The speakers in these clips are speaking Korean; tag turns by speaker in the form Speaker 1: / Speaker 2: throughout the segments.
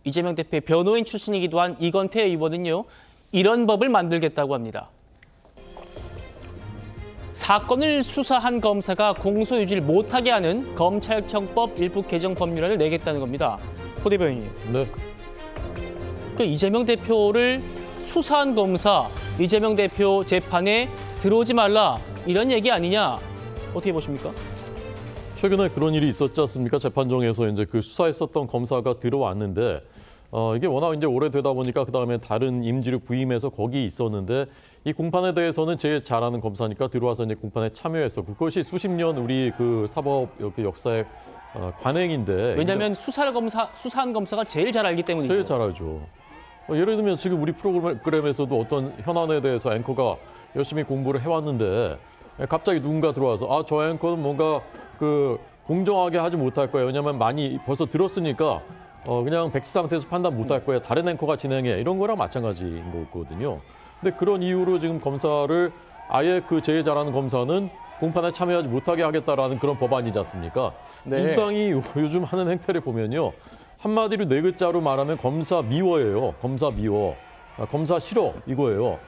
Speaker 1: 이재명 대표의 변호인 출신이기도 한 이건태 의원은요, 이런 법을 만들겠다고 합니다. 사건을 수사한 검사가 공소유지를 못하게 하는 검찰청법 일부 개정 법률안을 내겠다는 겁니다. 호 대변인님.
Speaker 2: 네.
Speaker 1: 그 이재명 대표를 수사한 검사, 이재명 대표 재판에 들어오지 말라 이런 얘기 아니냐? 어떻게 보십니까?
Speaker 2: 최근에 그런 일이 있었지 않습니까? 재판정에서 이제 그 수사했었던 검사가 들어왔는데 이게 워낙 이제 오래되다 보니까 그다음에 다른 임기를 부임해서 거기 있었는데 이 공판에 대해서는 제일 잘하는 검사니까 들어와서 이제 공판에 참여했었고 그것이 수십 년 우리 그 사법 역사의 관행인데
Speaker 1: 왜냐하면 수사한 검사가 제일 잘 알기 때문이죠.
Speaker 2: 제일 잘 알죠. 예를 들면 지금 우리 프로그램에서도 어떤 현안에 대해서 앵커가 열심히 공부를 해왔는데 갑자기 누군가 들어와서 저 앵커는 뭔가 그 공정하게 하지 못할 거예요. 왜냐하면 많이 벌써 들었으니까 그냥 백지 상태에서 판단 못할 거예요. 다른 앵커가 진행해. 이런 거랑 마찬가지인 거거든요. 근데 그런 이유로 지금 검사를 아예 그 제일 잘하는 검사는 공판에 참여하지 못하게 하겠다라는 그런 법안이지 않습니까?
Speaker 1: 네.
Speaker 2: 민주당이 요즘 하는 행태를 보면요. 한마디로 네 글자로 말하면 검사 미워예요. 검사 미워. 검사 싫어. 이거예요.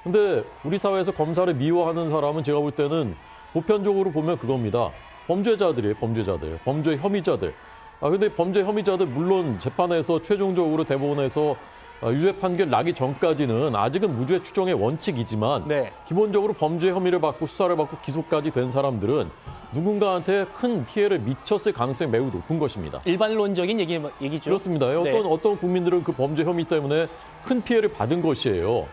Speaker 2: 근데 우리 사회에서 검사를 미워하는 사람은 제가 볼 때는 보편적으로 보면 그겁니다. 범죄자들이에요. 범죄자들. 범죄 혐의자들. 근데 범죄 혐의자들 물론 재판에서 최종적으로 대법원에서 유죄 판결 나기 전까지는 아직은 무죄 추정의 원칙이지만
Speaker 1: 네.
Speaker 2: 기본적으로 범죄 혐의를 받고 수사를 받고 기소까지 된 사람들은 누군가한테 큰 피해를 미쳤을 가능성이 매우 높은 것입니다.
Speaker 1: 일반론적인 얘기죠.
Speaker 2: 그렇습니다.
Speaker 1: 네.
Speaker 2: 어떤 국민들은 그 범죄 혐의 때문에 큰 피해를 받은 것이에요.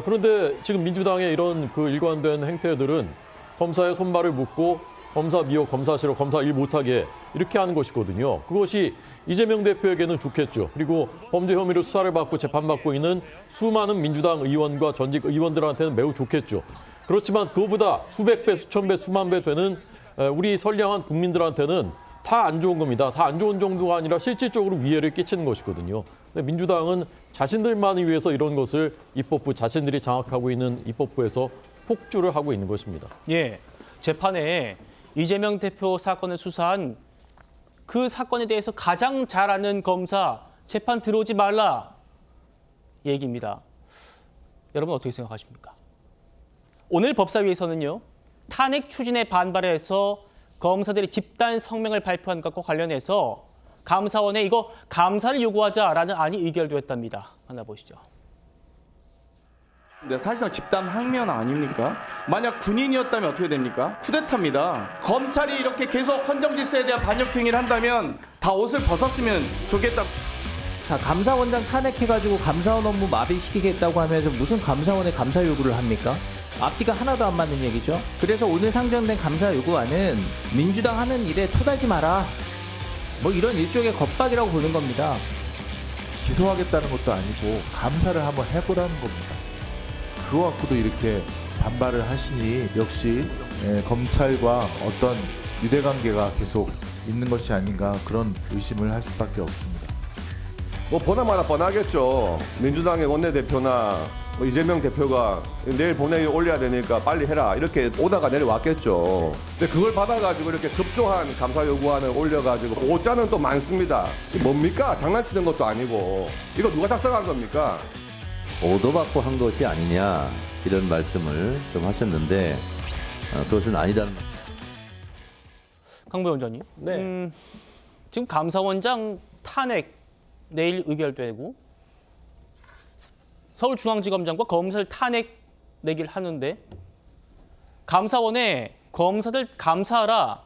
Speaker 2: 그런데 지금 민주당의 이런 그 일관된 행태들은 검사의 손발을 묶고 검사 미워, 검사 싫어, 검사 일 못하게 이렇게 하는 것이거든요. 그것이 이재명 대표에게는 좋겠죠. 그리고 범죄 혐의로 수사를 받고 재판받고 있는 수많은 민주당 의원과 전직 의원들한테는 매우 좋겠죠. 그렇지만 그거보다 수백 배, 수천 배, 수만 배 되는 우리 선량한 국민들한테는 다 안 좋은 겁니다. 다 안 좋은 정도가 아니라 실질적으로 위해를 끼치는 것이거든요. 근데 민주당은 자신들만을 위해서 이런 것을 입법부, 자신들이 장악하고 있는 입법부에서 폭주를 하고 있는 것입니다.
Speaker 1: 예, 재판에 이재명 대표 사건을 수사한 그 사건에 대해서 가장 잘 아는 검사 재판 들어오지 말라 얘기입니다. 여러분 어떻게 생각하십니까? 오늘 법사위에서는요. 탄핵 추진에 반발해서 검사들이 집단 성명을 발표한 것과 관련해서 감사원에 이거 감사를 요구하자라는 안이 의결됐답니다. 만나보시죠.
Speaker 3: 네, 사실상 집단 항면 아닙니까? 만약 군인이었다면 어떻게 됩니까? 쿠데타입니다. 검찰이 이렇게 계속 헌정 질서에 대한 반역 행위를 한다면 다 옷을 벗었으면 좋겠다.
Speaker 4: 자, 감사원장 탄핵해가지고 감사원 업무 마비시키겠다고 하면서 무슨 감사원에 감사 요구를 합니까? 앞뒤가 하나도 안 맞는 얘기죠. 그래서 오늘 상정된 감사 요구안은 민주당 하는 일에 토달지 마라. 뭐 이런 일종의 겁박이라고 보는 겁니다.
Speaker 5: 기소하겠다는 것도 아니고 감사를 한번 해보라는 겁니다. 그거 갖고도 이렇게 반발을 하시니 역시 검찰과 어떤 유대관계가 계속 있는 것이 아닌가 그런 의심을 할 수밖에 없습니다.
Speaker 6: 뭐 보나마나 뻔하겠죠. 민주당의 원내대표나 이재명 대표가 내일 본회의에 올려야 되니까 빨리 해라 이렇게 오다가 내려왔겠죠. 근데 그걸 받아가지고 이렇게 급조한 감사 요구안을 올려가지고 오자는 또 많습니다. 이게 뭡니까? 장난치는 것도 아니고 이거 누가 작성한 겁니까?
Speaker 7: 오도받고 한 것이 아니냐 이런 말씀을 좀 하셨는데 그것은 아니다는 말.
Speaker 1: 강 부위원장님. 네. 지금 감사원장 탄핵 내일 의결되고 서울중앙지검장과 검사를 탄핵 내기를 하는데 감사원에 검사들 감사하라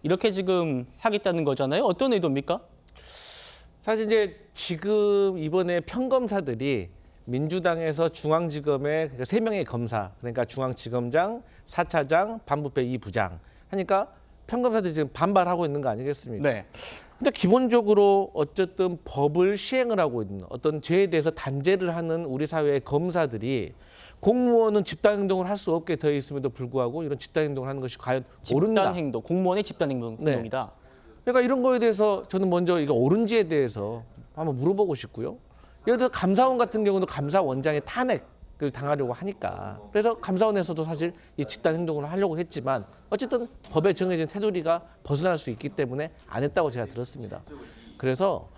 Speaker 1: 이렇게 지금 하겠다는 거잖아요. 어떤 의도입니까?
Speaker 8: 사실 이제 지금 이번에 평검사들이 민주당에서 중앙지검에 3명의 검사, 그러니까 중앙지검장, 4차장, 반부패 2부장 하니까 평검사들이 지금 반발하고 있는 거 아니겠습니까?
Speaker 1: 네.
Speaker 8: 근데 기본적으로 어쨌든 법을 시행을 하고 있는 어떤 죄에 대해서 단죄를 하는 우리 사회의 검사들이 공무원은 집단행동을 할 수 없게 되어 있음에도 불구하고 이런 집단행동을 하는 것이 과연 옳은가?
Speaker 1: 집단행동, 공무원의 집단행동이다.
Speaker 8: 그러니까 이런 거에 대해서 저는 먼저 이거 옳은지에 대해서 한번 물어보고 싶고요. 예를 들어 감사원 같은 경우는 감사원장의 탄핵을 당하려고 하니까 그래서 감사원에서도 사실 이 집단 행동을 하려고 했지만 어쨌든 법에 정해진 테두리가 벗어날 수 있기 때문에 안 했다고 제가 들었습니다. 그래서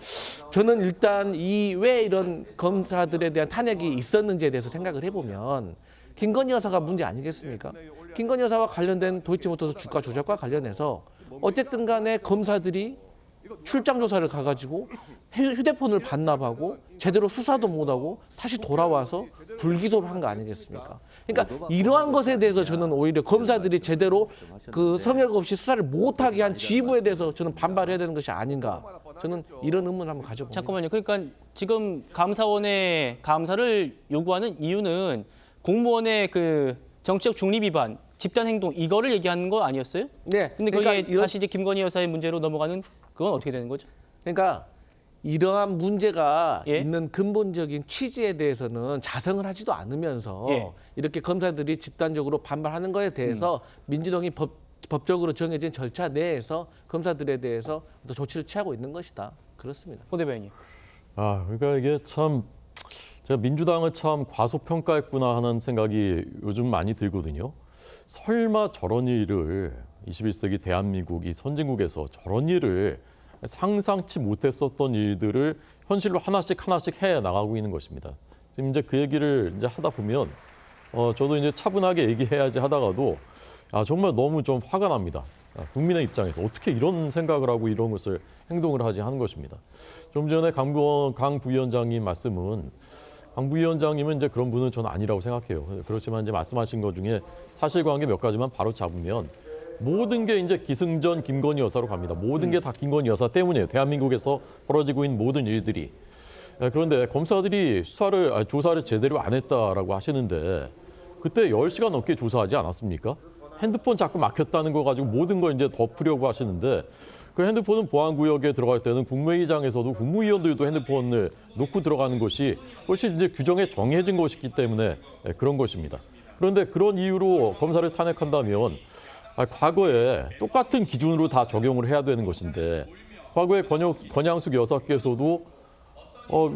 Speaker 8: 저는 일단 이 왜 이런 검사들에 대한 탄핵이 있었는지에 대해서 생각을 해보면 김건희 여사가 문제 아니겠습니까? 김건희 여사와 관련된 도이치모터스 주가 조작과 관련해서 어쨌든 간에 검사들이 출장 조사를 가가지고 휴대폰을 반납하고 제대로 수사도 못하고 다시 돌아와서 불기소를 한 거 아니겠습니까? 그러니까 이러한 것에 대해서 저는 오히려 검사들이 제대로 그 성역 없이 수사를 못하게 한 지휘부에 대해서 저는 반발해야 되는 것이 아닌가. 저는 이런 의문을 한번 가져봅니다.
Speaker 1: 잠깐만요. 그러니까 지금 감사원의 감사를 요구하는 이유는 공무원의 그 정치적 중립 위반, 집단 행동 이거를 얘기하는 거 아니었어요?
Speaker 8: 네.
Speaker 1: 근데
Speaker 8: 그러니까
Speaker 1: 그게 다시 이제 김건희 여사의 문제로 넘어가는 그건 어떻게 되는 거죠?
Speaker 8: 그러니까 이러한 문제가
Speaker 1: 예?
Speaker 8: 있는 근본적인 취지에 대해서는 자성을 하지도 않으면서
Speaker 1: 예.
Speaker 8: 이렇게 검사들이 집단적으로 반발하는 거에 대해서 민주당이 법적으로 정해진 절차 내에서 검사들에 대해서 또 조치를 취하고 있는 것이다. 그렇습니다.
Speaker 1: 호 대변인.
Speaker 2: 그러니까 이게 참 제가 민주당을 참 과소평가했구나 하는 생각이 요즘 많이 들거든요. 설마 저런 일을 21세기 대한민국 이 선진국에서 저런 일을 상상치 못했었던 일들을 현실로 하나씩 해 나가고 있는 것입니다. 지금 이제 그 얘기를 이제 하다 보면 저도 이제 차분하게 얘기해야지 하다가도 정말 너무 좀 화가 납니다. 국민의 입장에서 어떻게 이런 생각을 하고 이런 것을 행동을 하지 하는 것입니다. 좀 전에 강 부위원장님 말씀은 강 부위원장님은 이제 그런 분은 저는 아니라고 생각해요. 그렇지만 이제 말씀하신 것 중에 사실관계 몇 가지만 바로 잡으면 모든 게 이제 기승전 김건희 여사로 갑니다. 모든 게 다 김건희 여사 때문이에요. 대한민국에서 벌어지고 있는 모든 일들이. 그런데 검사들이 조사를 제대로 안 했다라고 하시는데 그때 10시간 넘게 조사하지 않았습니까? 핸드폰 자꾸 막혔다는 거 가지고 모든 걸 이제 덮으려고 하시는데 그 핸드폰은 보안구역에 들어갈 때는 국무회의장에서도 국무위원들도 핸드폰을 놓고 들어가는 것이 그것이 이제 규정에 정해진 것이기 때문에 그런 것입니다. 그런데 그런 이유로 검사를 탄핵한다면 과거에 똑같은 기준으로 다 적용을 해야 되는 것인데 과거에 권양숙 여사께서도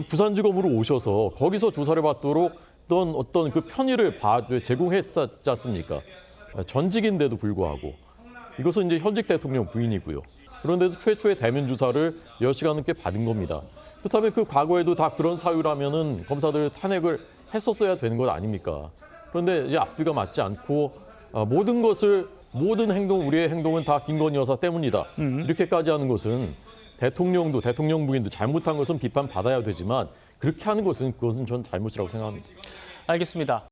Speaker 2: 부산지검으로 오셔서 거기서 조사를 받도록 어떤 그 편의를 제공했지 않습니까? 전직인데도 불구하고 이것은 이제 현직 대통령 부인이고요. 그런데도 최초의 대면 조사를 10시간 넘게 받은 겁니다. 그렇다면 그 과거에도 다 그런 사유라면은 검사들 탄핵을 했었어야 되는 것 아닙니까? 그런데 이제 앞뒤가 맞지 않고 모든 행동, 우리의 행동은 다 김건희 여사 때문이다. 이렇게까지 하는 것은 대통령도 대통령 부인도 잘못한 것은 비판받아야 되지만 그렇게 하는 것은 그것은 전 잘못이라고 생각합니다.
Speaker 1: 알겠습니다.